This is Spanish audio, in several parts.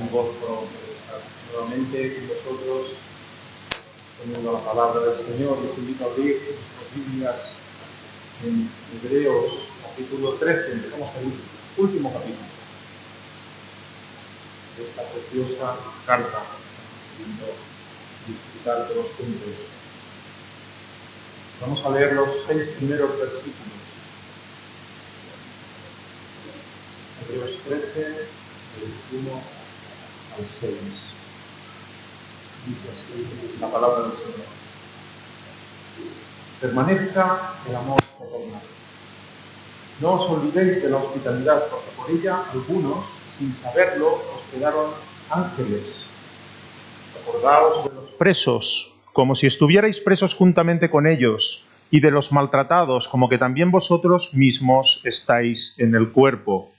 un gozo estar nuevamente con vosotros, poniendo la palabra del Señor. Les invito a abrir nuestras Biblias en Hebreos capítulo 13. Empezamos el último capítulo de esta preciosa carta, queriendo disfrutar todos juntos. Vamos a leer los 6 primeros versículos. Hebreos 13, del 1 al 6. Dice así la palabra del Señor. Permanezca el amor fraternal. No os olvidéis de la hospitalidad, porque por ella algunos, sin saberlo, os quedaron ángeles. Acordaos de los presos, como si estuvierais presos juntamente con ellos, y de los maltratados, como que también vosotros mismos estáis en el cuerpo.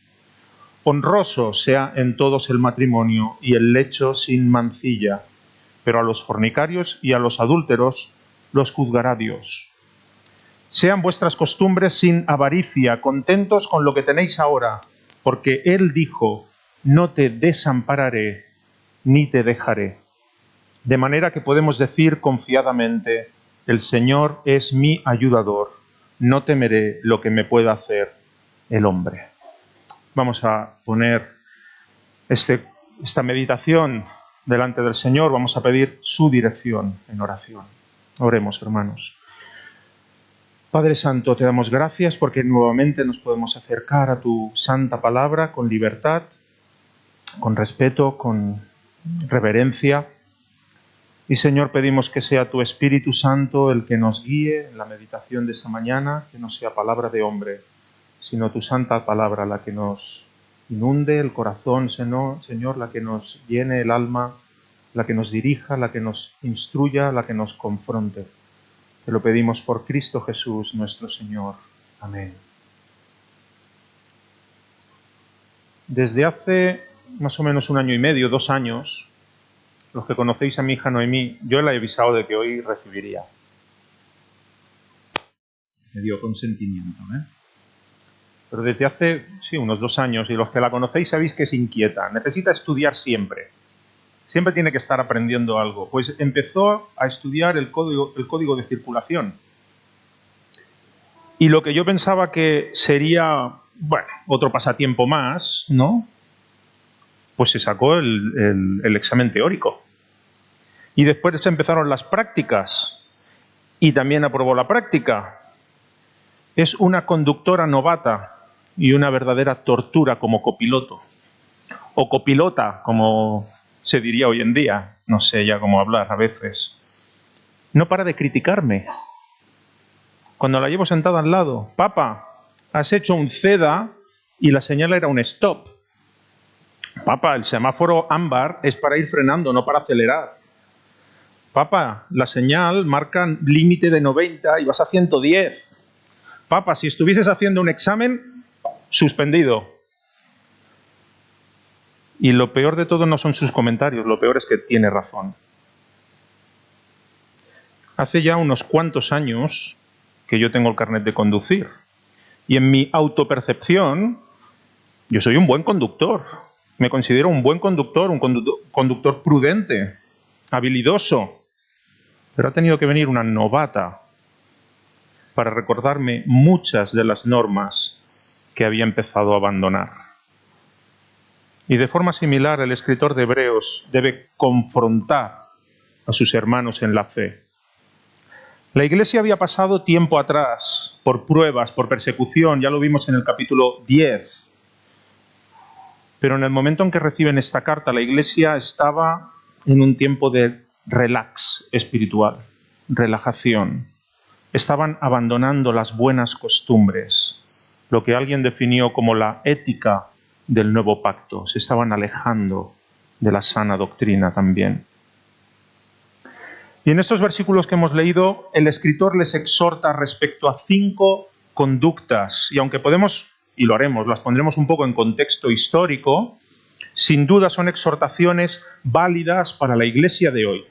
Honroso sea en todos el matrimonio y el lecho sin mancilla, pero a los fornicarios y a los adúlteros los juzgará Dios. Sean vuestras costumbres sin avaricia, contentos con lo que tenéis ahora, porque Él dijo, no te desampararé ni te dejaré. De manera que podemos decir confiadamente, el Señor es mi ayudador, no temeré lo que me pueda hacer el hombre. Vamos a poner esta meditación delante del Señor, vamos a pedir su dirección en oración. Oremos, hermanos. Padre Santo, te damos gracias porque nuevamente nos podemos acercar a tu santa palabra con libertad, con respeto, con reverencia. Y Señor, pedimos que sea tu Espíritu Santo el que nos guíe en la meditación de esta mañana, que no sea palabra de hombre, sino tu santa palabra la que nos inunde el corazón, Señor, la que nos llene el alma, la que nos dirija, la que nos instruya, la que nos confronte. Te lo pedimos por Cristo Jesús, nuestro Señor. Amén. Desde hace más o menos 1 año y medio, 2 años, los que conocéis a mi hija Noemí, yo la he avisado de que hoy recibiría. Me dio consentimiento, Pero desde hace, unos 2 años, y los que la conocéis sabéis que es inquieta, necesita estudiar siempre. Siempre tiene que estar aprendiendo algo. Pues empezó a estudiar el código de circulación. Y lo que yo pensaba que sería, otro pasatiempo más, ¿no? Pues se sacó el examen teórico. Y después empezaron las prácticas. Y también aprobó la práctica. Es una conductora novata y una verdadera tortura como copiloto. O copilota, como se diría hoy en día. No sé ya cómo hablar a veces. No para de criticarme. Cuando la llevo sentada al lado, papá, has hecho un CEDA y la señal era un stop. Papá, el semáforo ámbar es para ir frenando, no para acelerar. Papá, la señal marca límite de 90 y vas a 110. Papá, si estuvieses haciendo un examen, suspendido. Y lo peor de todo no son sus comentarios, lo peor es que tiene razón. Hace ya unos cuantos años que yo tengo el carnet de conducir. Y en mi autopercepción, yo soy un buen conductor. Me considero un buen conductor, un conductor prudente, habilidoso. Pero ha tenido que venir una novata para recordarme muchas de las normas que había empezado a abandonar. Y de forma similar, el escritor de Hebreos debe confrontar a sus hermanos en la fe. La Iglesia había pasado tiempo atrás por pruebas, por persecución, ya lo vimos en el capítulo 10. Pero en el momento en que reciben esta carta, la Iglesia estaba en un tiempo de relax espiritual, relajación. Estaban abandonando las buenas costumbres, lo que alguien definió como la ética del nuevo pacto. Se estaban alejando de la sana doctrina también. Y en estos versículos que hemos leído, el escritor les exhorta respecto a 5 conductas. Y aunque podemos, y lo haremos, las pondremos un poco en contexto histórico, sin duda son exhortaciones válidas para la Iglesia de hoy.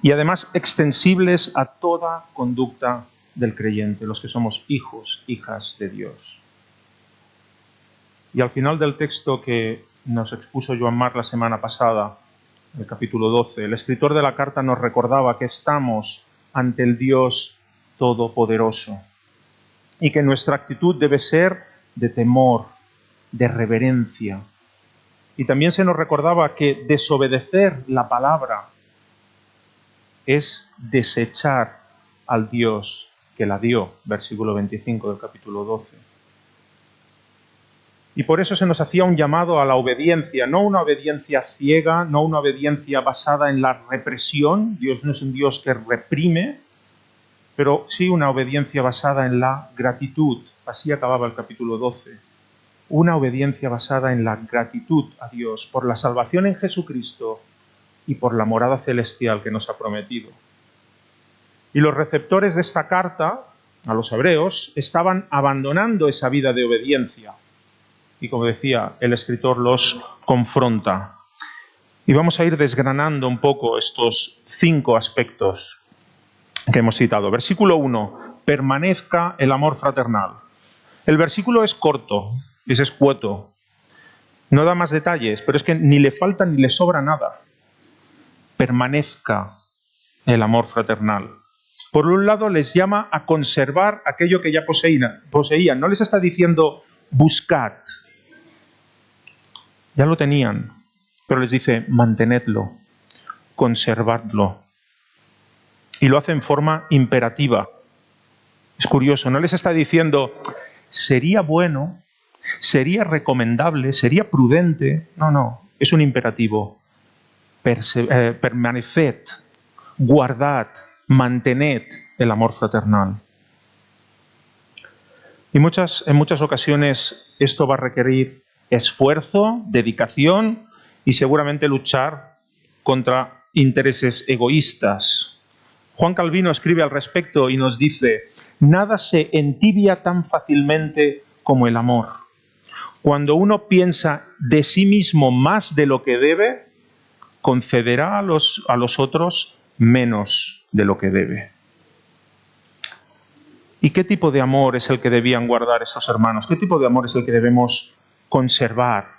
Y además extensibles a toda conducta del creyente, los que somos hijos, hijas de Dios. Y al final del texto que nos expuso Joan Marc la semana pasada, el capítulo 12, el escritor de la carta nos recordaba que estamos ante el Dios Todopoderoso y que nuestra actitud debe ser de temor, de reverencia. Y también se nos recordaba que desobedecer la palabra es desechar al Dios que la dio, versículo 25 del capítulo 12. Y por eso se nos hacía un llamado a la obediencia, no una obediencia ciega, no una obediencia basada en la represión. Dios no es un Dios que reprime, pero sí una obediencia basada en la gratitud. Así acababa el capítulo 12. Una obediencia basada en la gratitud a Dios por la salvación en Jesucristo y por la morada celestial que nos ha prometido. Y los receptores de esta carta, a los hebreos, estaban abandonando esa vida de obediencia. Y como decía, el escritor los confronta. Y vamos a ir desgranando un poco estos 5 aspectos que hemos citado. Versículo 1, permanezca el amor fraternal. El versículo es corto, es escueto, no da más detalles, pero es que ni le falta ni le sobra nada. Permanezca el amor fraternal. Por un lado, les llama a conservar aquello que ya poseían. No les está diciendo buscad. Ya lo tenían, pero les dice mantenedlo, conservadlo. Y lo hace en forma imperativa. Es curioso, no les está diciendo sería bueno, sería recomendable, sería prudente. No, es un imperativo. Permaneced, guardad, mantened el amor fraternal. Y en muchas ocasiones esto va a requerir esfuerzo, dedicación y seguramente luchar contra intereses egoístas. Juan Calvino escribe al respecto y nos dice: nada se entibia tan fácilmente como el amor. Cuando uno piensa de sí mismo más de lo que debe, concederá a los otros menos de lo que debe. ¿Y qué tipo de amor es el que debían guardar esos hermanos? ¿Qué tipo de amor es el que debemos conservar?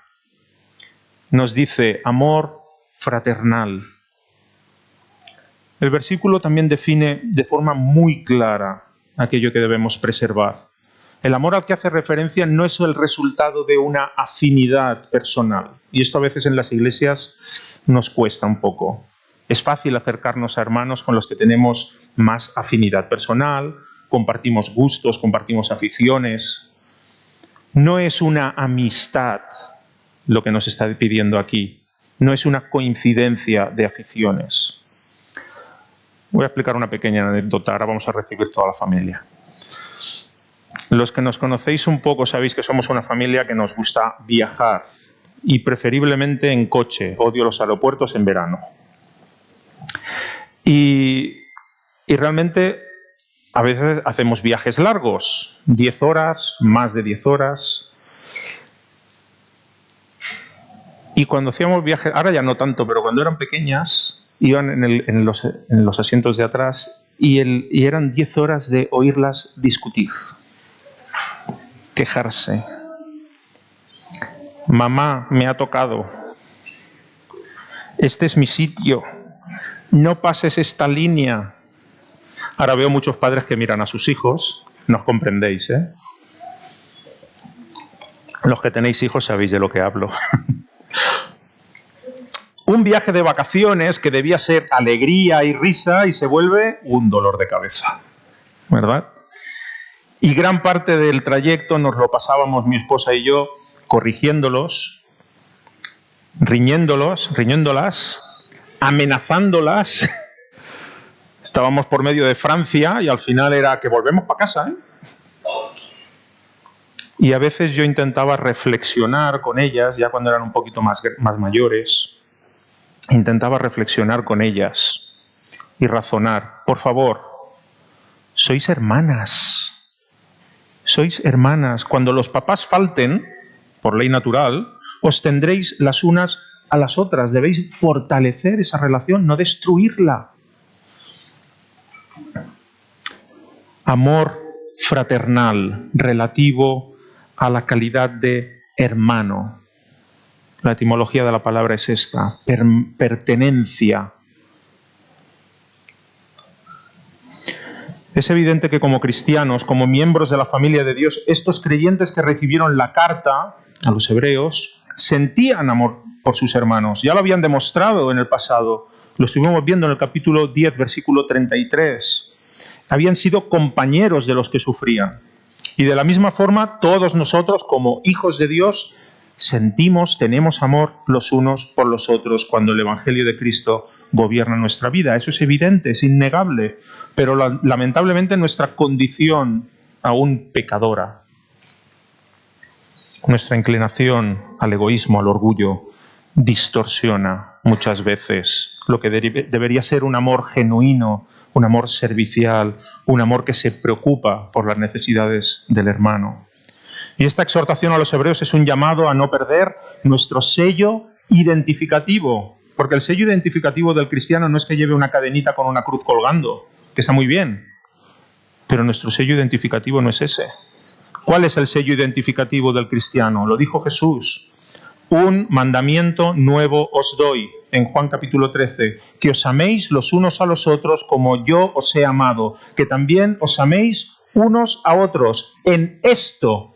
Nos dice amor fraternal. El versículo también define de forma muy clara aquello que debemos preservar. El amor al que hace referencia no es el resultado de una afinidad personal. Y esto a veces en las iglesias nos cuesta un poco. Es fácil acercarnos a hermanos con los que tenemos más afinidad personal, compartimos gustos, compartimos aficiones. No es una amistad lo que nos está pidiendo aquí. No es una coincidencia de aficiones. Voy a explicar una pequeña anécdota, ahora vamos a recibir toda la familia. Los que nos conocéis un poco sabéis que somos una familia que nos gusta viajar y preferiblemente en coche. Odio los aeropuertos en verano. Y realmente a veces hacemos viajes largos, 10 horas, más de 10 horas. Y cuando hacíamos viajes, ahora ya no tanto, pero cuando eran pequeñas, iban en los asientos de atrás y eran 10 horas de oírlas discutir, quejarse. Mamá, me ha tocado. Este es mi sitio. No pases esta línea. Ahora veo muchos padres que miran a sus hijos. Nos comprendéis, ¿eh? Los que tenéis hijos sabéis de lo que hablo. Un viaje de vacaciones que debía ser alegría y risa y se vuelve un dolor de cabeza, ¿verdad? Y gran parte del trayecto nos lo pasábamos mi esposa y yo corrigiéndolos, riñéndolas, amenazándolas. Estábamos por medio de Francia y al final era que volvemos para casa, ¿eh? Y a veces yo intentaba reflexionar con ellas, ya cuando eran un poquito más mayores, intentaba reflexionar con ellas y razonar. Por favor, sois hermanas. Sois hermanas. Cuando los papás falten, por ley natural, os tendréis las unas a las otras. Debéis fortalecer esa relación, no destruirla. Amor fraternal, relativo a la calidad de hermano. La etimología de la palabra es esta: pertenencia. Es evidente que como cristianos, como miembros de la familia de Dios, estos creyentes que recibieron la carta a los hebreos sentían amor por sus hermanos. Ya lo habían demostrado en el pasado. Lo estuvimos viendo en el capítulo 10, versículo 33. Habían sido compañeros de los que sufrían. Y de la misma forma, todos nosotros, como hijos de Dios, sentimos, tenemos amor los unos por los otros cuando el Evangelio de Cristo gobierna nuestra vida. Eso es evidente, es innegable, pero lamentablemente nuestra condición aún pecadora, nuestra inclinación al egoísmo, al orgullo, distorsiona muchas veces lo que debería ser un amor genuino, un amor servicial, un amor que se preocupa por las necesidades del hermano. Y esta exhortación a los hebreos es un llamado a no perder nuestro sello identificativo, porque el sello identificativo del cristiano no es que lleve una cadenita con una cruz colgando, que está muy bien, pero nuestro sello identificativo no es ese. ¿Cuál es el sello identificativo del cristiano? Lo dijo Jesús: un mandamiento nuevo os doy, en Juan capítulo 13, que os améis los unos a los otros como yo os he amado, que también os améis unos a otros. En esto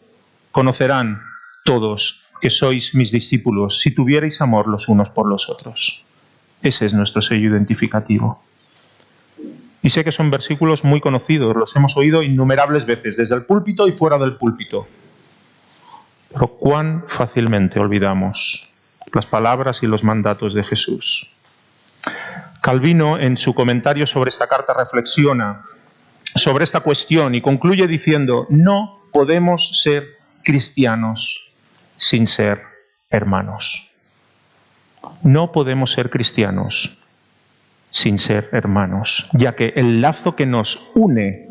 conocerán todos que sois mis discípulos, si tuvierais amor los unos por los otros. Ese es nuestro sello identificativo. Y sé que son versículos muy conocidos, los hemos oído innumerables veces, desde el púlpito y fuera del púlpito. Pero cuán fácilmente olvidamos las palabras y los mandatos de Jesús. Calvino, en su comentario sobre esta carta, reflexiona sobre esta cuestión y concluye diciendo: no podemos ser cristianos sin ser hermanos. No podemos ser cristianos sin ser hermanos, ya que el lazo que nos une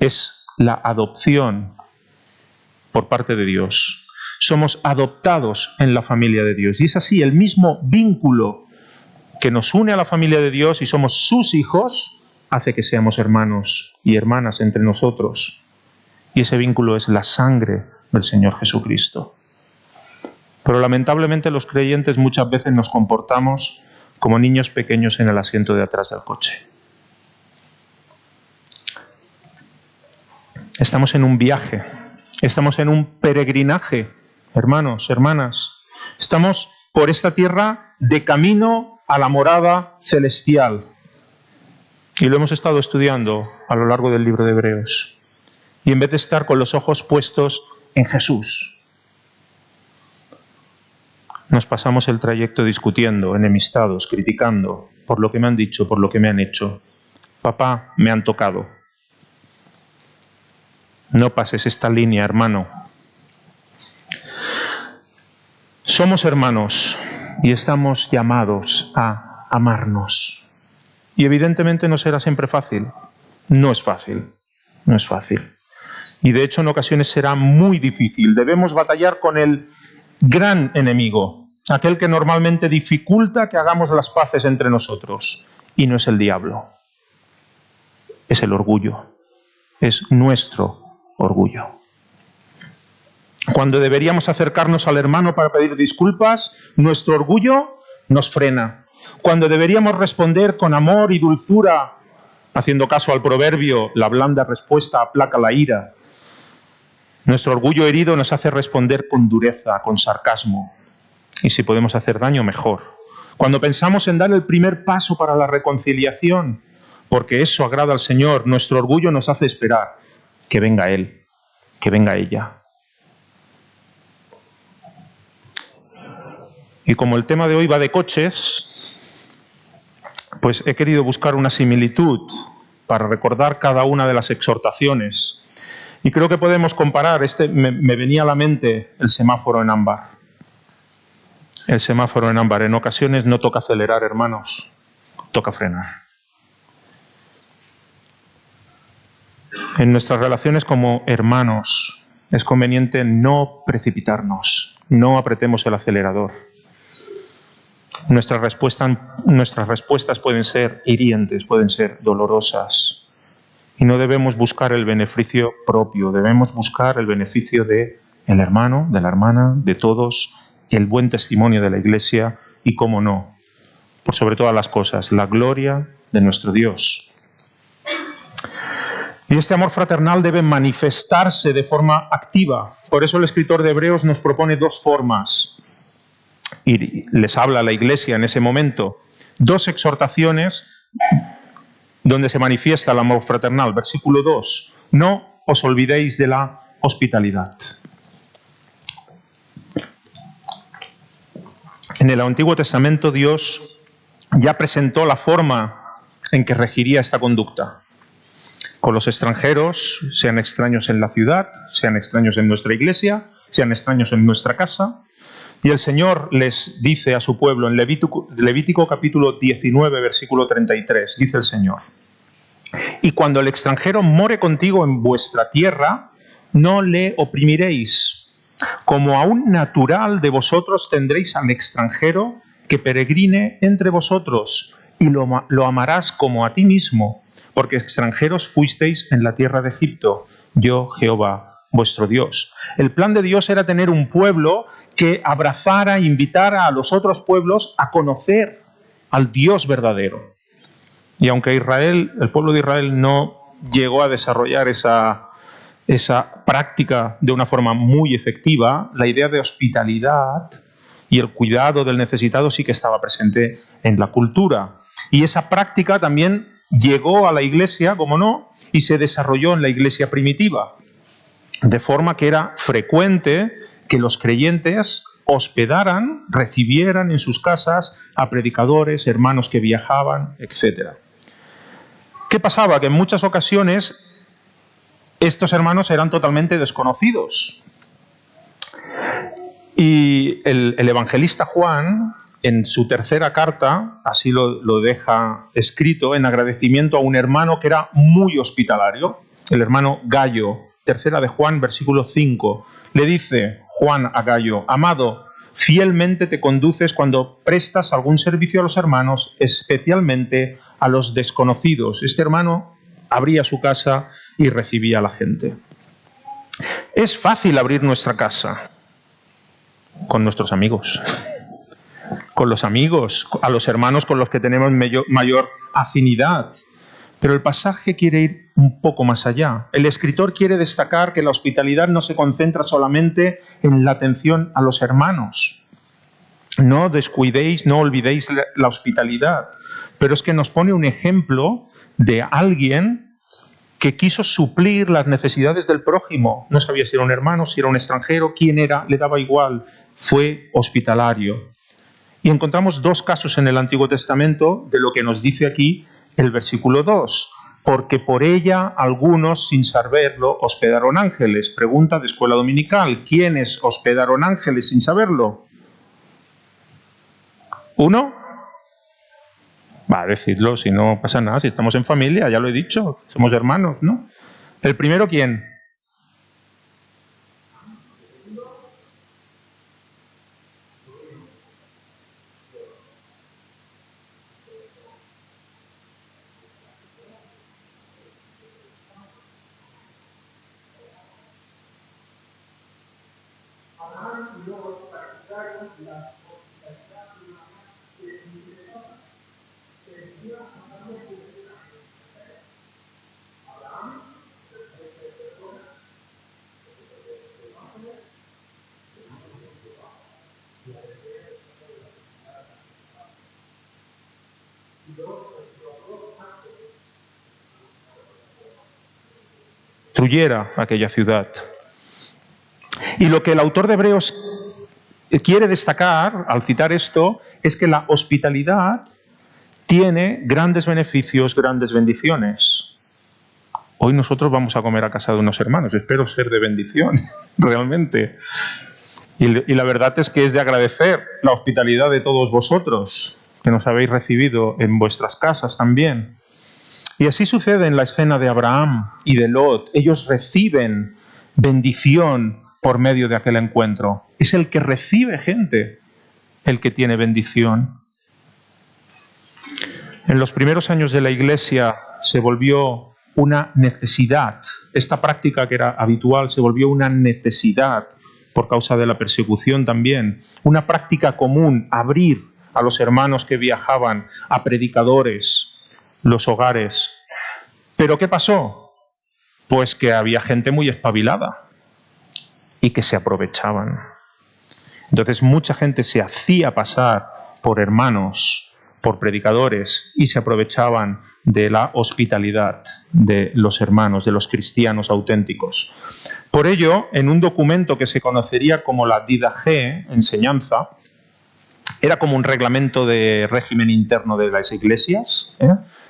es la adopción por parte de Dios. Somos adoptados en la familia de Dios. Y es así, el mismo vínculo que nos une a la familia de Dios y somos sus hijos, hace que seamos hermanos y hermanas entre nosotros. Y ese vínculo es la sangre del Señor Jesucristo. Pero lamentablemente los creyentes muchas veces nos comportamos como niños pequeños en el asiento de atrás del coche. Estamos en un viaje, estamos en un peregrinaje, hermanos, hermanas. Estamos por esta tierra de camino a la morada celestial. Y lo hemos estado estudiando a lo largo del libro de Hebreos. Y en vez de estar con los ojos puestos en Jesús, nos pasamos el trayecto discutiendo, enemistados, criticando por lo que me han dicho, por lo que me han hecho. Papá, me han tocado. No pases esta línea, hermano. Somos hermanos y estamos llamados a amarnos. Y evidentemente no será siempre fácil. No es fácil. No es fácil. Y de hecho en ocasiones será muy difícil. Debemos batallar con el gran enemigo, aquel que normalmente dificulta que hagamos las paces entre nosotros. Y no es el diablo. Es el orgullo. Es nuestro orgullo. Cuando deberíamos acercarnos al hermano para pedir disculpas, nuestro orgullo nos frena. Cuando deberíamos responder con amor y dulzura, haciendo caso al proverbio, la blanda respuesta aplaca la ira, nuestro orgullo herido nos hace responder con dureza, con sarcasmo. Y si podemos hacer daño, mejor. Cuando pensamos en dar el primer paso para la reconciliación, porque eso agrada al Señor, nuestro orgullo nos hace esperar que venga Él, que venga ella. Y como el tema de hoy va de coches, pues he querido buscar una similitud para recordar cada una de las exhortaciones. Y creo que podemos comparar, me venía a la mente el semáforo en ámbar. El semáforo en ámbar. En ocasiones no toca acelerar, hermanos, toca frenar. En nuestras relaciones como hermanos es conveniente no precipitarnos, no apretemos el acelerador. Nuestras respuestas pueden ser hirientes, pueden ser dolorosas. Y no debemos buscar el beneficio propio, debemos buscar el beneficio del hermano, de la hermana, de todos el buen testimonio de la Iglesia y, cómo no, por sobre todas las cosas, la gloria de nuestro Dios. Y este amor fraternal debe manifestarse de forma activa. Por eso el escritor de Hebreos nos propone dos formas. Y les habla a la Iglesia en ese momento. Dos exhortaciones donde se manifiesta el amor fraternal. Versículo 2. No os olvidéis de la hospitalidad. En el Antiguo Testamento Dios ya presentó la forma en que regiría esta conducta. Con los extranjeros, sean extraños en la ciudad, sean extraños en nuestra iglesia, sean extraños en nuestra casa. Y el Señor les dice a su pueblo en Levítico capítulo 19, versículo 33, dice el Señor: y cuando el extranjero more contigo en vuestra tierra, no le oprimiréis. Como a un natural de vosotros tendréis al extranjero que peregrine entre vosotros, y lo amarás como a ti mismo, porque extranjeros fuisteis en la tierra de Egipto, yo Jehová vuestro Dios. El plan de Dios era tener un pueblo que abrazara e invitara a los otros pueblos a conocer al Dios verdadero. Y aunque el pueblo de Israel no llegó a desarrollar esa práctica de una forma muy efectiva, la idea de hospitalidad y el cuidado del necesitado sí que estaba presente en la cultura. Y esa práctica también llegó a la iglesia, como no, y se desarrolló en la iglesia primitiva. De forma que era frecuente que los creyentes hospedaran, recibieran en sus casas a predicadores, hermanos que viajaban, etc. ¿Qué pasaba? Que en muchas ocasiones estos hermanos eran totalmente desconocidos. Y el evangelista Juan, en su tercera carta, así lo deja escrito, en agradecimiento a un hermano que era muy hospitalario, el hermano Gallo, tercera de Juan, versículo 5, le dice Juan a Gallo: amado, fielmente te conduces cuando prestas algún servicio a los hermanos, especialmente a los desconocidos. Este hermano abría su casa y recibía a la gente. Es fácil abrir nuestra casa con nuestros amigos, con los amigos, a los hermanos con los que tenemos mayor afinidad. Pero el pasaje quiere ir un poco más allá. El escritor quiere destacar que la hospitalidad no se concentra solamente en la atención a los hermanos. No descuidéis, no olvidéis la hospitalidad. Pero es que nos pone un ejemplo de alguien que quiso suplir las necesidades del prójimo. No sabía si era un hermano, si era un extranjero, quién era, le daba igual. Fue hospitalario. Y encontramos dos casos en el Antiguo Testamento de lo que nos dice aquí el versículo 2. Porque por ella algunos, sin saberlo, hospedaron ángeles. Pregunta de escuela dominical: ¿quiénes hospedaron ángeles sin saberlo? ¿Uno? Va, decidlo, si no pasa nada, si estamos en familia, ya lo he dicho, somos hermanos, ¿no? ¿El primero quién? Destruyera aquella ciudad. Y lo que el autor de Hebreos quiere destacar al citar esto es que la hospitalidad tiene grandes beneficios, grandes bendiciones. Hoy nosotros vamos a comer a casa de unos hermanos, espero ser de bendición, realmente. Y la verdad es que es de agradecer la hospitalidad de todos vosotros, que nos habéis recibido en vuestras casas también. Y así sucede en la escena de Abraham y de Lot. Ellos reciben bendición por medio de aquel encuentro. Es el que recibe gente el que tiene bendición. En los primeros años de la Iglesia se volvió una necesidad. Esta práctica que era habitual se volvió una necesidad por causa de la persecución también. Una práctica común, abrir a los hermanos que viajaban, a predicadores, los hogares. ¿Pero qué pasó? Pues que había gente muy espabilada y que se aprovechaban. Entonces mucha gente se hacía pasar por hermanos, por predicadores, y se aprovechaban de la hospitalidad de los hermanos, de los cristianos auténticos. Por ello, en un documento que se conocería como la Didache, enseñanza, era como un reglamento de régimen interno de las iglesias.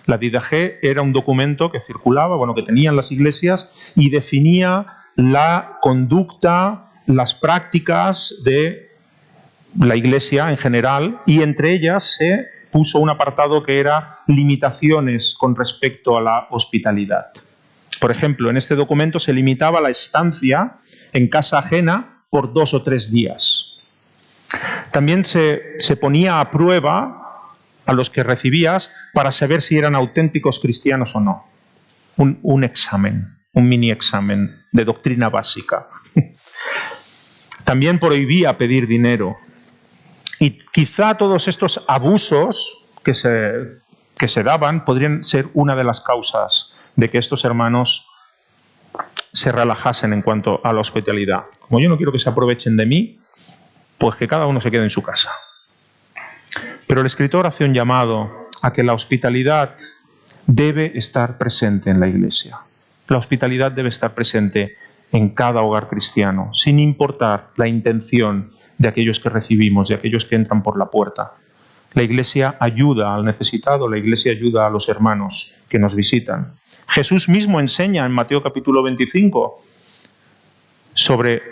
La Didache era un documento que circulaba, que tenían las iglesias, y definía la conducta, las prácticas de la iglesia en general, y entre ellas se puso un apartado que era limitaciones con respecto a la hospitalidad. Por ejemplo, en este documento se limitaba la estancia en casa ajena por 2 o 3 días. También se ponía a prueba a los que recibías para saber si eran auténticos cristianos o no. Un examen, un mini examen de doctrina básica. También prohibía pedir dinero. Y quizá todos estos abusos que se daban podrían ser una de las causas de que estos hermanos se relajasen en cuanto a la hospitalidad. Como yo no quiero que se aprovechen de mí, pues que cada uno se quede en su casa. Pero el escritor hace un llamado a que la hospitalidad debe estar presente en la iglesia. La hospitalidad debe estar presente en cada hogar cristiano, sin importar la intención de aquellos que recibimos, de aquellos que entran por la puerta. La iglesia ayuda al necesitado, la iglesia ayuda a los hermanos que nos visitan. Jesús mismo enseña en Mateo capítulo 25 sobre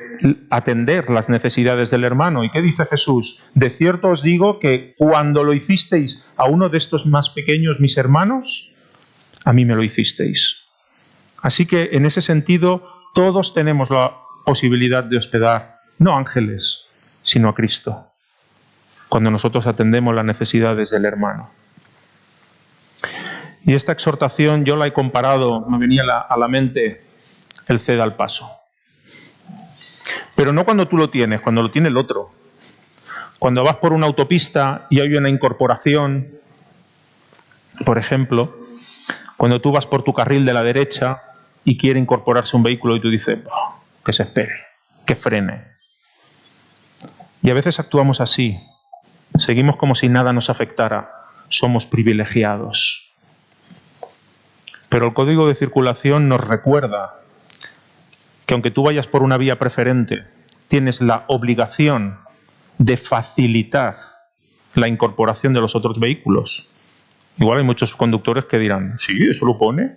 atender las necesidades del hermano. ¿Y qué dice Jesús? De cierto os digo que cuando lo hicisteis a uno de estos más pequeños, mis hermanos, a mí me lo hicisteis. Así que en ese sentido todos tenemos la posibilidad de hospedar, no ángeles, sino a Cristo, cuando nosotros atendemos las necesidades del hermano. Y esta exhortación yo la he comparado, me venía a la mente el ceda al paso. Pero no cuando tú lo tienes, cuando lo tiene el otro. Cuando vas por una autopista y hay una incorporación, por ejemplo, cuando tú vas por tu carril de la derecha y quiere incorporarse un vehículo y tú dices, que se espere, que frene. Y a veces actuamos así, seguimos como si nada nos afectara, somos privilegiados. Pero el código de circulación nos recuerda que aunque tú vayas por una vía preferente, tienes la obligación de facilitar la incorporación de los otros vehículos. Igual hay muchos conductores que dirán, sí, eso lo pone.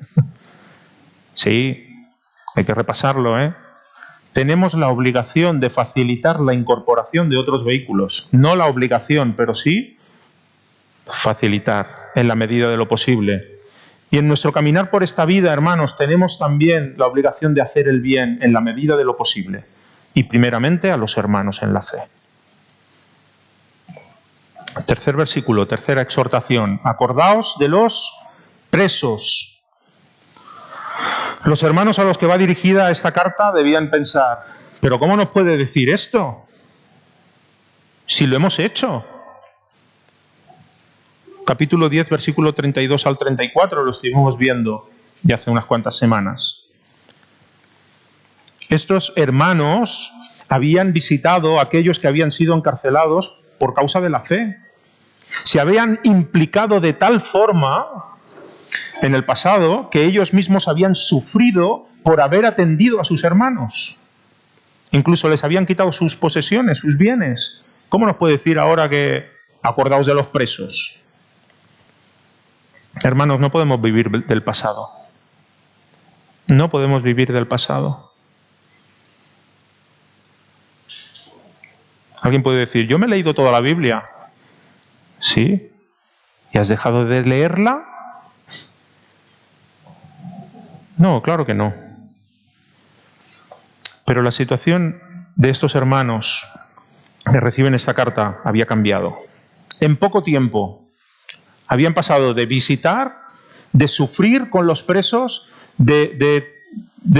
Sí, hay que repasarlo, ¿eh? Tenemos la obligación de facilitar la incorporación de otros vehículos. No la obligación, pero sí facilitar en la medida de lo posible. Y en nuestro caminar por esta vida, hermanos, tenemos también la obligación de hacer el bien en la medida de lo posible. Y primeramente a los hermanos en la fe. Tercer versículo, tercera exhortación. Acordaos de los presos. Los hermanos a los que va dirigida esta carta debían pensar, ¿pero cómo nos puede decir esto? Si lo hemos hecho. Capítulo 10, versículo 32 al 34, lo estuvimos viendo ya hace unas cuantas semanas. Estos hermanos habían visitado a aquellos que habían sido encarcelados por causa de la fe. Se habían implicado de tal forma en el pasado que ellos mismos habían sufrido por haber atendido a sus hermanos. Incluso les habían quitado sus posesiones, sus bienes. ¿Cómo nos puede decir ahora que acordaos de los presos? Hermanos, no podemos vivir del pasado. No podemos vivir del pasado. Alguien puede decir, yo me he leído toda la Biblia. ¿Sí? ¿Y has dejado de leerla? No, claro que no. Pero la situación de estos hermanos que reciben esta carta había cambiado. En poco tiempo habían pasado de visitar, de sufrir con los presos, de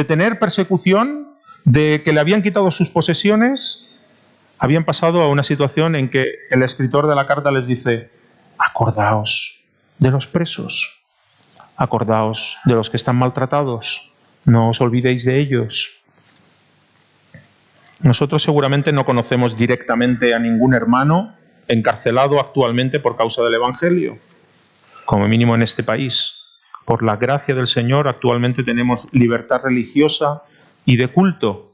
tener persecución, de que le habían quitado sus posesiones, habían pasado a una situación en que el escritor de la carta les dice: acordaos de los presos, acordaos de los que están maltratados, no os olvidéis de ellos. Nosotros seguramente no conocemos directamente a ningún hermano encarcelado actualmente por causa del Evangelio, como mínimo en este país. Por la gracia del Señor, actualmente tenemos libertad religiosa y de culto.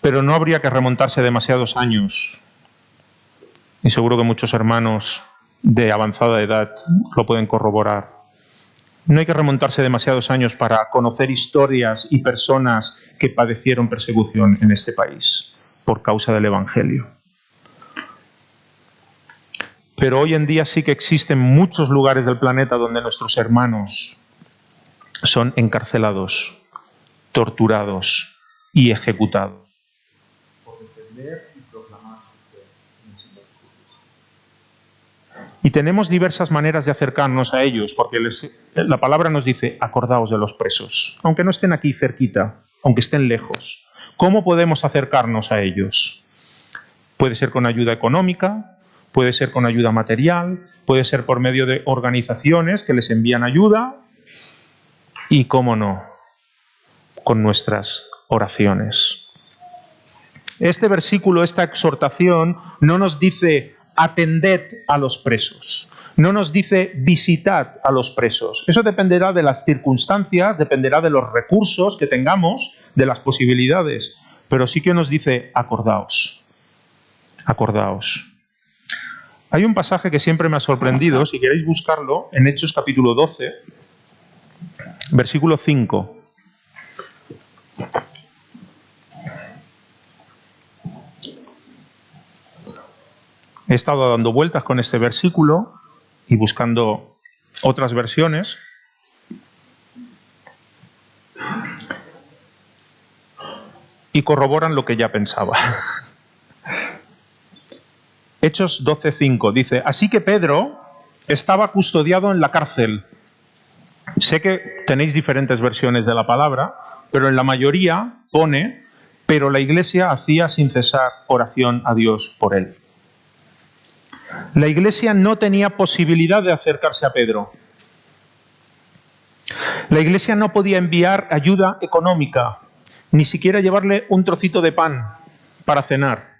Pero no habría que remontarse demasiados años. Y seguro que muchos hermanos de avanzada edad lo pueden corroborar. No hay que remontarse demasiados años para conocer historias y personas que padecieron persecución en este país por causa del Evangelio. Pero hoy en día sí que existen muchos lugares del planeta donde nuestros hermanos son encarcelados, torturados y ejecutados por defender y proclamar su fe en el Señor Jesús. Y tenemos diversas maneras de acercarnos a ellos, porque la palabra nos dice: acordaos de los presos, aunque no estén aquí cerquita, aunque estén lejos. ¿Cómo podemos acercarnos a ellos? Puede ser con ayuda económica, puede ser con ayuda material, puede ser por medio de organizaciones que les envían ayuda y, cómo no, con nuestras oraciones. Este versículo, esta exhortación, no nos dice: atended a los presos. No nos dice: visitad a los presos. Eso dependerá de las circunstancias, dependerá de los recursos que tengamos, de las posibilidades. Pero sí que nos dice: acordaos. Acordaos. Hay un pasaje que siempre me ha sorprendido, si queréis buscarlo, en Hechos capítulo 12, versículo 5. He estado dando vueltas con este versículo y buscando otras versiones. Y corroboran lo que ya pensaba. Hechos 12:5 dice: así que Pedro estaba custodiado en la cárcel. Sé que tenéis diferentes versiones de la palabra, pero en la mayoría pone: pero la iglesia hacía sin cesar oración a Dios por él. La iglesia no tenía posibilidad de acercarse a Pedro. La iglesia no podía enviar ayuda económica, ni siquiera llevarle un trocito de pan para cenar.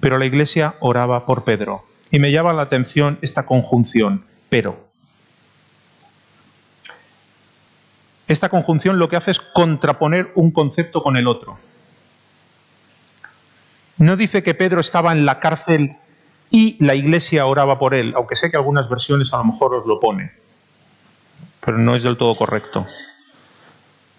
Pero la iglesia oraba por Pedro. Y me llama la atención esta conjunción, pero. Esta conjunción lo que hace es contraponer un concepto con el otro. No dice que Pedro estaba en la cárcel y la iglesia oraba por él, aunque sé que algunas versiones a lo mejor os lo pone, pero no es del todo correcto.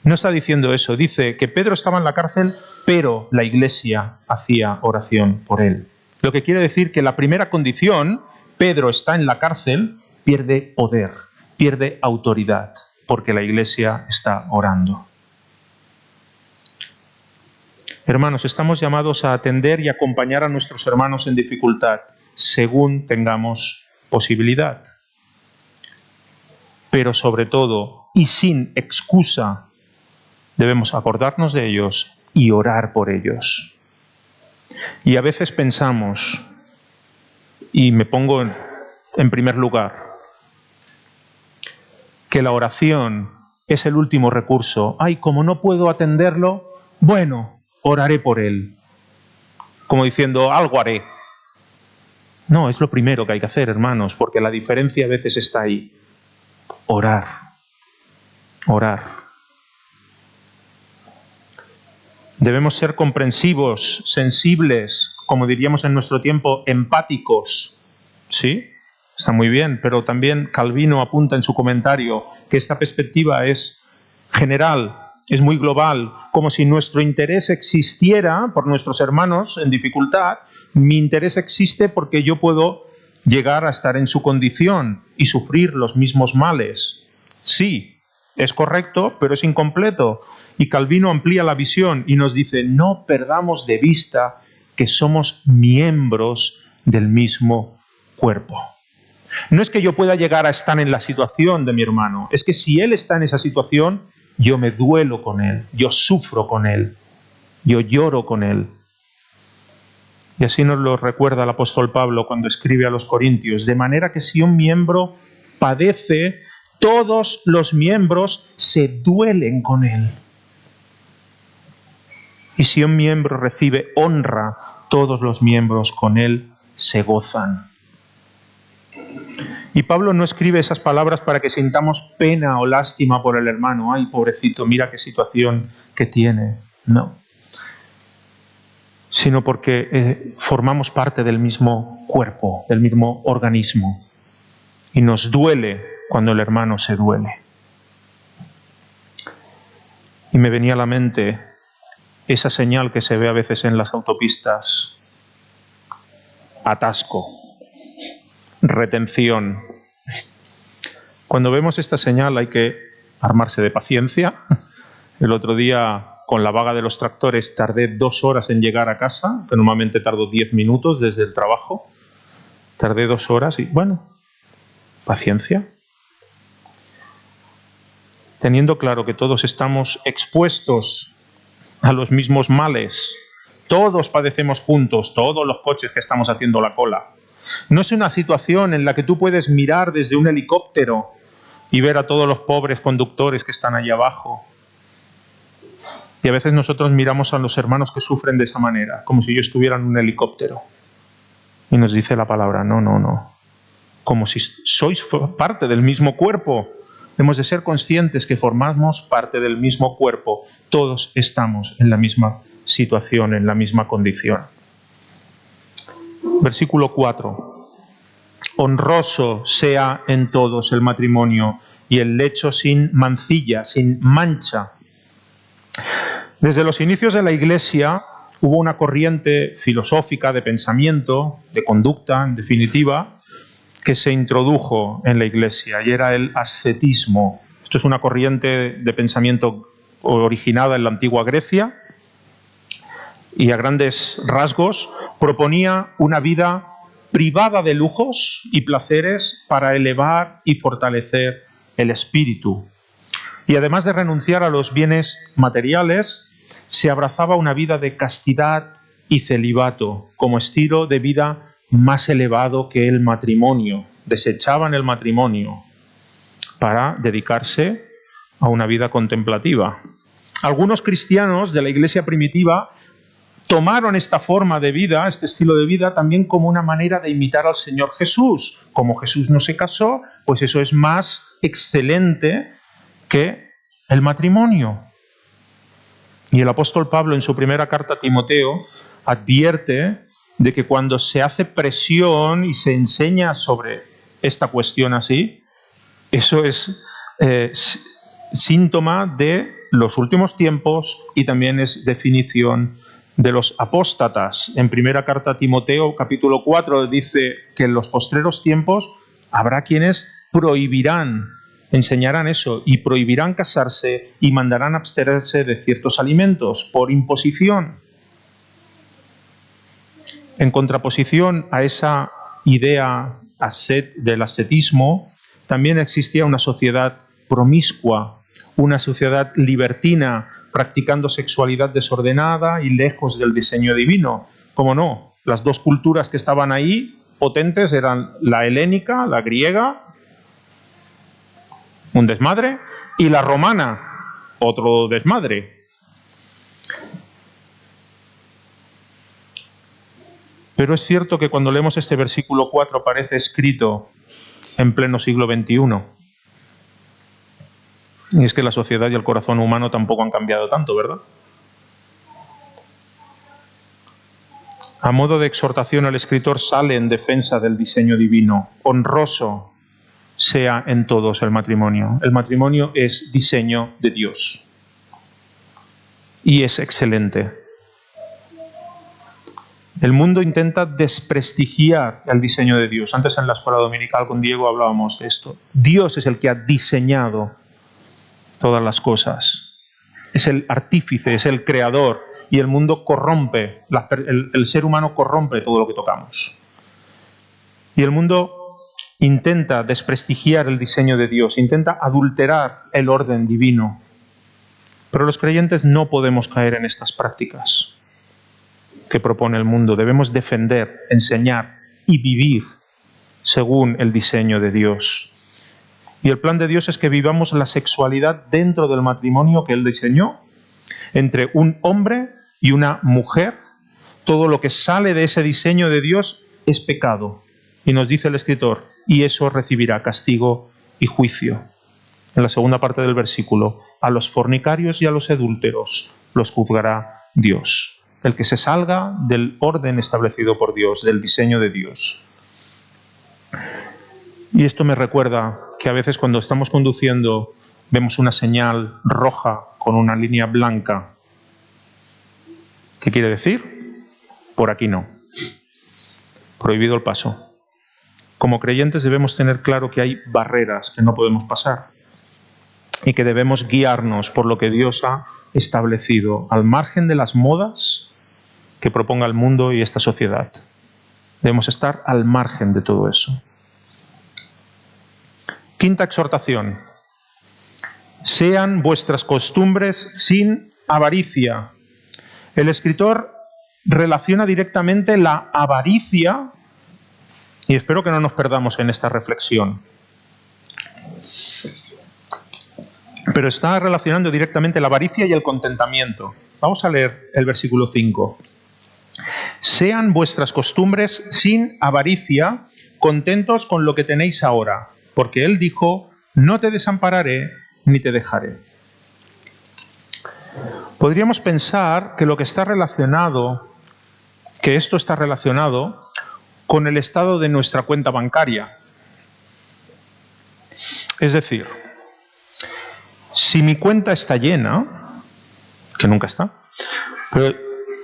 No está diciendo eso, dice que Pedro estaba en la cárcel, pero la iglesia hacía oración por él. Lo que quiere decir que la primera condición, Pedro está en la cárcel, pierde poder, pierde autoridad, porque la iglesia está orando. Hermanos, estamos llamados a atender y acompañar a nuestros hermanos en dificultad, según tengamos posibilidad. Pero sobre todo, y sin excusa, debemos acordarnos de ellos y orar por ellos. Y a veces pensamos, y me pongo en primer lugar, que la oración es el último recurso. Ay, como no puedo atenderlo, bueno, oraré por él. Como diciendo, algo haré. No, es lo primero que hay que hacer, hermanos, porque la diferencia a veces está ahí. Orar. Orar. Debemos ser comprensivos, sensibles, como diríamos en nuestro tiempo, empáticos. ¿Sí? Está muy bien, pero también Calvino apunta en su comentario que esta perspectiva es general, es muy global, como si nuestro interés existiera por nuestros hermanos en dificultad. Mi interés existe porque yo puedo llegar a estar en su condición y sufrir los mismos males. Sí, es correcto, pero es incompleto. Y Calvino amplía la visión y nos dice: no perdamos de vista que somos miembros del mismo cuerpo. No es que yo pueda llegar a estar en la situación de mi hermano, es que si él está en esa situación, yo me duelo con él, yo sufro con él, yo lloro con él. Y así nos lo recuerda el apóstol Pablo cuando escribe a los Corintios, de manera que si un miembro padece, todos los miembros se duelen con él. Y si un miembro recibe honra, todos los miembros con él se gozan. Y Pablo no escribe esas palabras para que sintamos pena o lástima por el hermano. Ay, pobrecito, mira qué situación que tiene. No. Sino porque formamos parte del mismo cuerpo, del mismo organismo. Y nos duele cuando el hermano se duele. Y me venía a la mente esa señal que se ve a veces en las autopistas. Atasco. Retención. Cuando vemos esta señal hay que armarse de paciencia. El otro día, con la vaga de los tractores, tardé 2 horas en llegar a casa, que normalmente tardo 10 minutos desde el trabajo. Tardé 2 horas y, bueno, paciencia. Teniendo claro que todos estamos expuestos a los mismos males, todos padecemos juntos, todos los coches que estamos haciendo la cola. No es una situación en la que tú puedes mirar desde un helicóptero y ver a todos los pobres conductores que están allá abajo. Y a veces nosotros miramos a los hermanos que sufren de esa manera, como si yo estuviera en un helicóptero. Y nos dice la palabra, no. Como si sois parte del mismo cuerpo. Hemos de ser conscientes que formamos parte del mismo cuerpo. Todos estamos en la misma situación, en la misma condición. Versículo 4. Honroso sea en todos el matrimonio y el lecho sin mancilla, sin mancha. Desde los inicios de la Iglesia hubo una corriente filosófica de pensamiento, de conducta, en definitiva, que se introdujo en la Iglesia y era el ascetismo. Esto es una corriente de pensamiento originada en la antigua Grecia y a grandes rasgos proponía una vida privada de lujos y placeres para elevar y fortalecer el espíritu. Y además de renunciar a los bienes materiales, se abrazaba una vida de castidad y celibato como estilo de vida más elevado que el matrimonio. Desechaban el matrimonio para dedicarse a una vida contemplativa. Algunos cristianos de la Iglesia primitiva tomaron esta forma de vida, este estilo de vida, también como una manera de imitar al Señor Jesús. Como Jesús no se casó, pues eso es más excelente que el matrimonio. Y el apóstol Pablo, en su primera carta a Timoteo, advierte de que cuando se hace presión y se enseña sobre esta cuestión así, eso es síntoma de los últimos tiempos y también es definición de los apóstatas. En primera carta a Timoteo, capítulo 4, dice que en los postreros tiempos habrá quienes prohibirán, enseñarán eso, y prohibirán casarse y mandarán abstenerse de ciertos alimentos por imposición. En contraposición a esa idea del ascetismo, también existía una sociedad promiscua, una sociedad libertina, practicando sexualidad desordenada y lejos del diseño divino. ¿Cómo no? Las dos culturas que estaban ahí, potentes, eran la helénica, la griega, un desmadre, y la romana, otro desmadre. Pero es cierto que cuando leemos este versículo 4 parece escrito en pleno siglo XXI. Y es que la sociedad y el corazón humano tampoco han cambiado tanto, ¿verdad? A modo de exhortación, el escritor sale en defensa del diseño divino. Honroso sea en todos el matrimonio. El matrimonio es diseño de Dios. Y es excelente. El mundo intenta desprestigiar el diseño de Dios. Antes en la escuela dominical con Diego hablábamos de esto. Dios es el que ha diseñado todas las cosas. Es el artífice, es el creador. Y el mundo corrompe, el ser humano corrompe todo lo que tocamos. Y el mundo intenta desprestigiar el diseño de Dios, intenta adulterar el orden divino. Pero los creyentes no podemos caer en estas prácticas que propone el mundo. Debemos defender, enseñar y vivir según el diseño de Dios. Y el plan de Dios es que vivamos la sexualidad dentro del matrimonio que Él diseñó, entre un hombre y una mujer. Todo lo que sale de ese diseño de Dios es pecado. Y nos dice el escritor, y eso recibirá castigo y juicio. En la segunda parte del versículo, a los fornicarios y a los adúlteros los juzgará Dios. El que se salga del orden establecido por Dios, del diseño de Dios. Y esto me recuerda que a veces cuando estamos conduciendo vemos una señal roja con una línea blanca. ¿Qué quiere decir? Por aquí no. Prohibido el paso. Como creyentes debemos tener claro que hay barreras que no podemos pasar y que debemos guiarnos por lo que Dios ha establecido al margen de las modas que proponga el mundo y esta sociedad. Debemos estar al margen de todo eso. Quinta exhortación. Sean vuestras costumbres sin avaricia. El escritor relaciona directamente la avaricia, y espero que no nos perdamos en esta reflexión, pero está relacionando directamente la avaricia y el contentamiento. Vamos a leer el versículo 5. Sean vuestras costumbres sin avaricia, contentos con lo que tenéis ahora, porque Él dijo, no te desampararé ni te dejaré. Podríamos pensar que esto está relacionado con el estado de nuestra cuenta bancaria. Es decir, si mi cuenta está llena, que nunca está, pero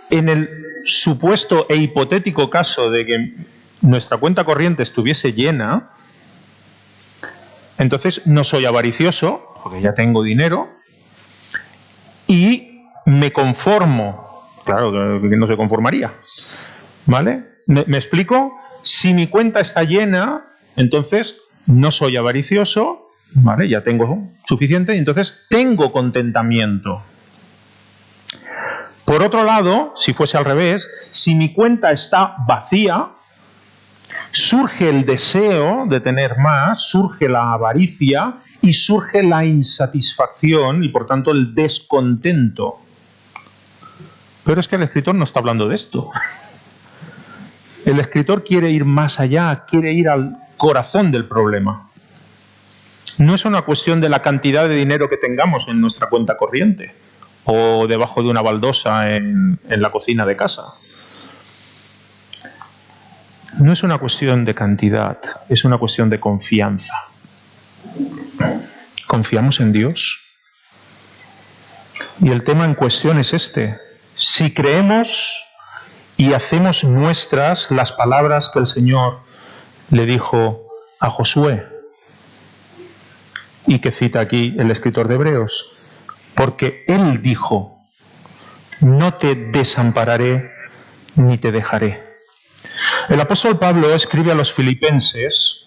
en el supuesto e hipotético caso de que nuestra cuenta corriente estuviese llena, entonces no soy avaricioso, porque ya tengo dinero, y me conformo. Claro que no se conformaría. ¿Vale? ¿Me explico? Si mi cuenta está llena, entonces no soy avaricioso, ¿vale? Ya tengo suficiente y entonces tengo contentamiento. Por otro lado, si fuese al revés, si mi cuenta está vacía, surge el deseo de tener más, surge la avaricia y surge la insatisfacción y por tanto el descontento. Pero es que el escritor no está hablando de esto. El escritor quiere ir más allá, quiere ir al corazón del problema. No es una cuestión de la cantidad de dinero que tengamos en nuestra cuenta corriente o debajo de una baldosa en la cocina de casa. No es una cuestión de cantidad, es una cuestión de confianza. ¿Confiamos en Dios? Y el tema en cuestión es este. Si creemos y hacemos nuestras las palabras que el Señor le dijo a Josué, y que cita aquí el escritor de Hebreos, porque Él dijo, no te desampararé ni te dejaré. El apóstol Pablo escribe a los filipenses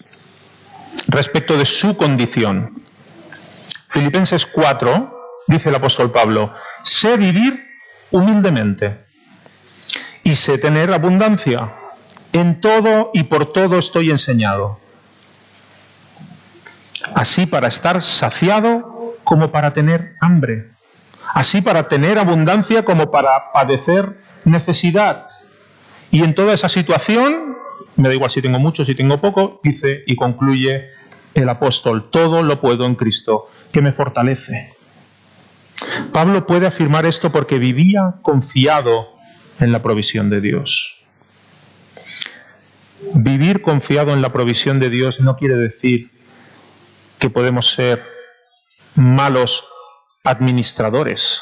respecto de su condición. Filipenses 4, dice el apóstol Pablo, sé vivir humildemente y sé tener abundancia. En todo y por todo estoy enseñado, así para estar saciado como para tener hambre, así para tener abundancia como para padecer necesidad. Y en toda esa situación, me da igual si tengo mucho, si tengo poco, dice y concluye el apóstol, todo lo puedo en Cristo, que me fortalece. Pablo puede afirmar esto porque vivía confiado en la provisión de Dios. Vivir confiado en la provisión de Dios no quiere decir que podemos ser malos administradores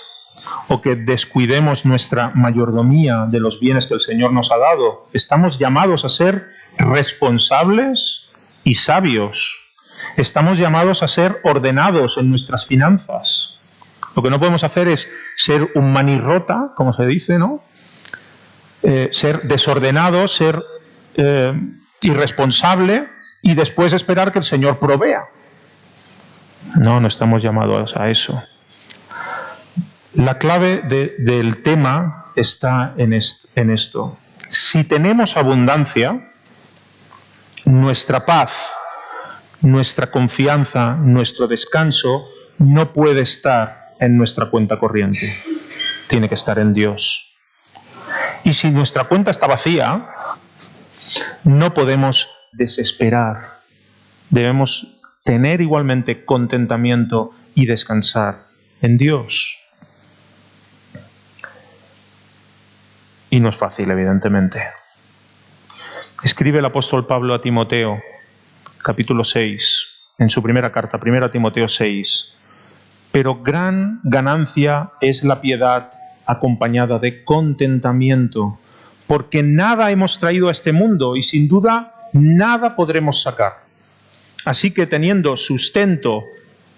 o que descuidemos nuestra mayordomía de los bienes que el Señor nos ha dado. Estamos llamados a ser responsables y sabios. Estamos llamados a ser ordenados en nuestras finanzas. Lo que no podemos hacer es ser un manirrota, como se dice, ¿no? Ser desordenado, ser irresponsable y después esperar que el Señor provea. No estamos llamados a eso. La clave del tema está en esto. Si tenemos abundancia, nuestra paz, nuestra confianza, nuestro descanso no puede estar en nuestra cuenta corriente. Tiene que estar en Dios. Y si nuestra cuenta está vacía, no podemos desesperar. Debemos tener igualmente contentamiento y descansar en Dios. Y no es fácil, evidentemente. Escribe el apóstol Pablo a Timoteo, capítulo 6, en su primera carta, 1 Timoteo 6. Pero gran ganancia es la piedad acompañada de contentamiento, porque nada hemos traído a este mundo y sin duda nada podremos sacar. Así que teniendo sustento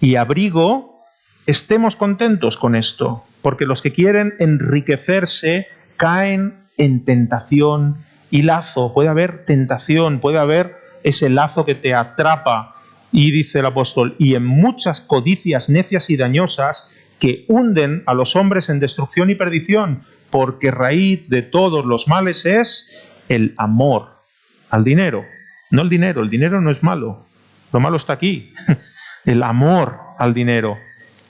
y abrigo, estemos contentos con esto, porque los que quieren enriquecerse caen en tentación y lazo. Puede haber tentación, puede haber ese lazo que te atrapa. Y dice el apóstol, y en muchas codicias necias y dañosas que hunden a los hombres en destrucción y perdición, porque raíz de todos los males es el amor al dinero. No el dinero no es malo, lo malo está aquí. El amor al dinero,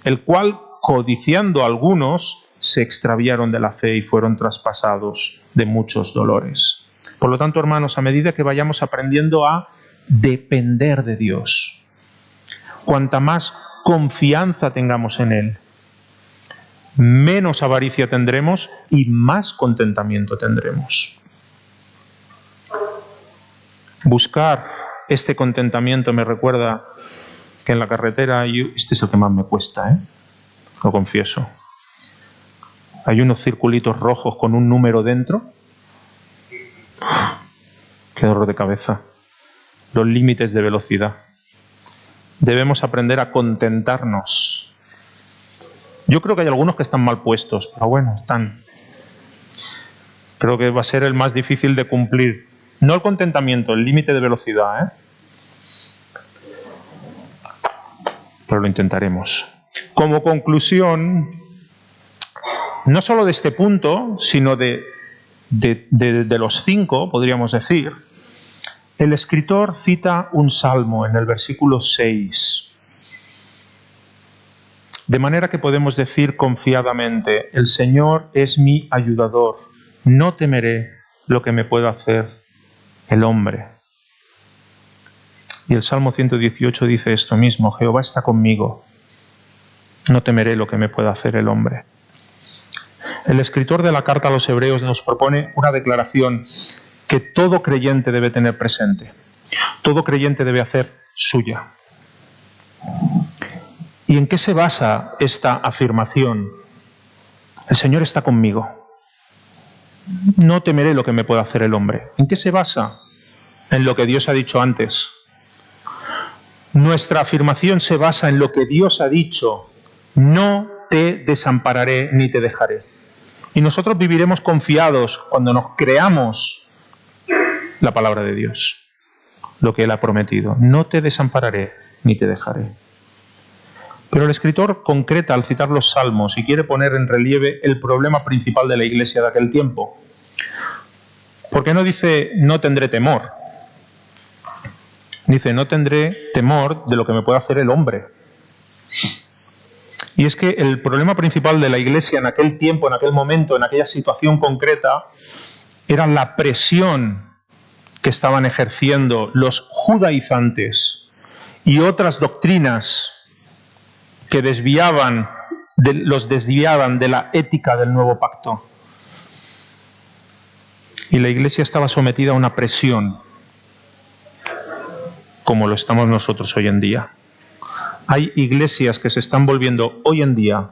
el cual, codiciando algunos, se extraviaron de la fe y fueron traspasados de muchos dolores. Por lo tanto, hermanos, a medida que vayamos aprendiendo a depender de Dios, cuanta más confianza tengamos en Él, menos avaricia tendremos y más contentamiento tendremos. Buscar este contentamiento me recuerda que en la carretera, este es el que más me cuesta, lo confieso. Hay unos circulitos rojos con un número dentro. Qué dolor de cabeza. Los límites de velocidad. Debemos aprender a contentarnos. Yo creo que hay algunos que están mal puestos, pero bueno, están. Creo que va a ser el más difícil de cumplir. No el contentamiento, el límite de velocidad, Pero lo intentaremos. Como conclusión, no solo de este punto, sino de los 5, podríamos decir, el escritor cita un salmo en el versículo 6. De manera que podemos decir confiadamente, el Señor es mi ayudador, no temeré lo que me pueda hacer el hombre. Y el Salmo 118 dice esto mismo, Jehová está conmigo, no temeré lo que me pueda hacer el hombre. El escritor de la carta a los Hebreos nos propone una declaración que todo creyente debe tener presente. Todo creyente debe hacer suya. ¿Y en qué se basa esta afirmación? El Señor está conmigo. No temeré lo que me pueda hacer el hombre. ¿En qué se basa? En lo que Dios ha dicho antes. Nuestra afirmación se basa en lo que Dios ha dicho. No te desampararé ni te dejaré. Y nosotros viviremos confiados cuando nos creamos la palabra de Dios, lo que Él ha prometido. No te desampararé ni te dejaré. Pero el escritor concreta al citar los salmos y quiere poner en relieve el problema principal de la iglesia de aquel tiempo. Porque no dice no tendré temor. Dice no tendré temor de lo que me pueda hacer el hombre. Y es que el problema principal de la iglesia en aquel tiempo, en aquel momento, en aquella situación concreta, era la presión que estaban ejerciendo los judaizantes y otras doctrinas que los desviaban de la ética del nuevo pacto. Y la iglesia estaba sometida a una presión, como lo estamos nosotros hoy en día. Hay iglesias que se están volviendo hoy en día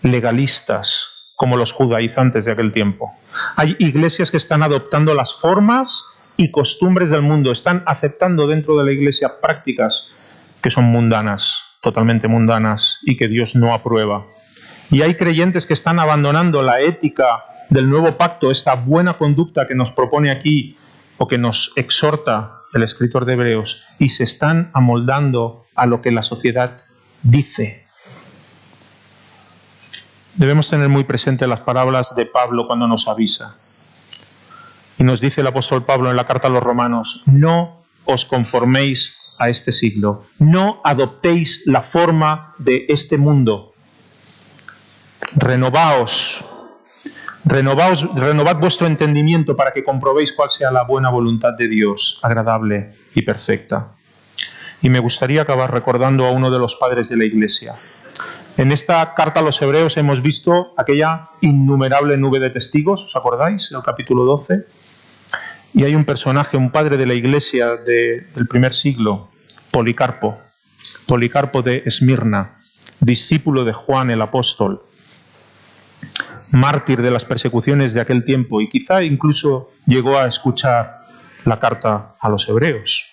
legalistas, como los judaizantes de aquel tiempo. Hay iglesias que están adoptando las formas y costumbres del mundo, están aceptando dentro de la iglesia prácticas que son mundanas, totalmente mundanas, y que Dios no aprueba. Y hay creyentes que están abandonando la ética del nuevo pacto, esta buena conducta que nos propone aquí, o que nos exhorta el escritor de Hebreos, y se están amoldando a lo que la sociedad dice. Debemos tener muy presente las palabras de Pablo cuando nos avisa. Y nos dice el apóstol Pablo en la carta a los Romanos: no os conforméis a este siglo, no adoptéis la forma de este mundo. Renovad vuestro entendimiento para que comprobéis cuál sea la buena voluntad de Dios, agradable y perfecta. Y me gustaría acabar recordando a uno de los padres de la Iglesia. En esta carta a los Hebreos hemos visto aquella innumerable nube de testigos, ¿os acordáis? El capítulo 12. Y hay un personaje, un padre de la Iglesia del primer siglo, Policarpo de Esmirna, discípulo de Juan el apóstol, mártir de las persecuciones de aquel tiempo, y quizá incluso llegó a escuchar la carta a los Hebreos.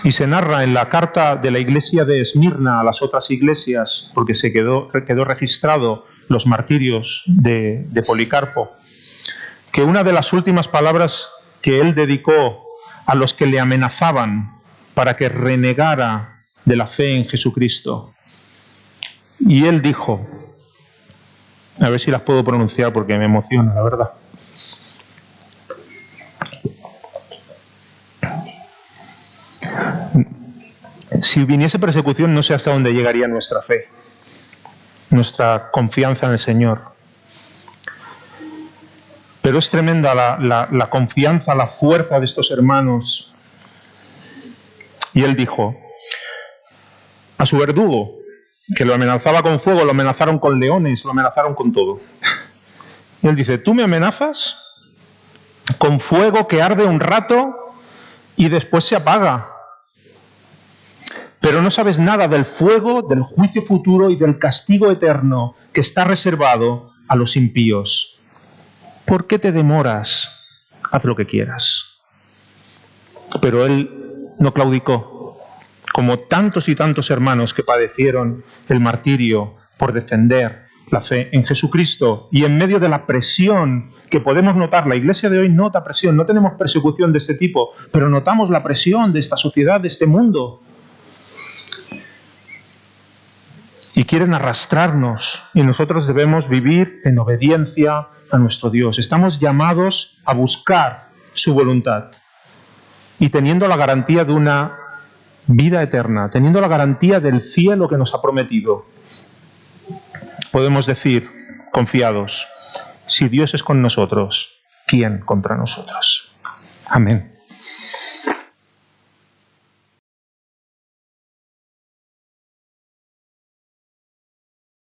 Y se narra en la carta de la iglesia de Esmirna a las otras iglesias, porque quedó registrado los martirios de Policarpo, que una de las últimas palabras que él dedicó a los que le amenazaban para que renegara de la fe en Jesucristo. Y él dijo, a ver si las puedo pronunciar porque me emociona, la verdad. Si viniese persecución, no sé hasta dónde llegaría nuestra fe, nuestra confianza en el Señor. Pero es tremenda la confianza, la fuerza de estos hermanos. Y él dijo a su verdugo, que lo amenazaba con fuego, lo amenazaron con leones, lo amenazaron con todo. Y él dice, tú me amenazas con fuego que arde un rato y después se apaga. Pero no sabes nada del fuego, del juicio futuro y del castigo eterno que está reservado a los impíos. ¿Por qué te demoras? Haz lo que quieras. Pero él no claudicó, como tantos y tantos hermanos que padecieron el martirio por defender la fe en Jesucristo, y en medio de la presión que podemos notar. La iglesia de hoy nota presión, no tenemos persecución de este tipo, pero notamos la presión de esta sociedad, de este mundo. Y quieren arrastrarnos, y nosotros debemos vivir en obediencia a nuestro Dios. Estamos llamados a buscar su voluntad, y teniendo la garantía de una vida eterna, teniendo la garantía del cielo que nos ha prometido, podemos decir, confiados, si Dios es con nosotros, ¿quién contra nosotros? Amén.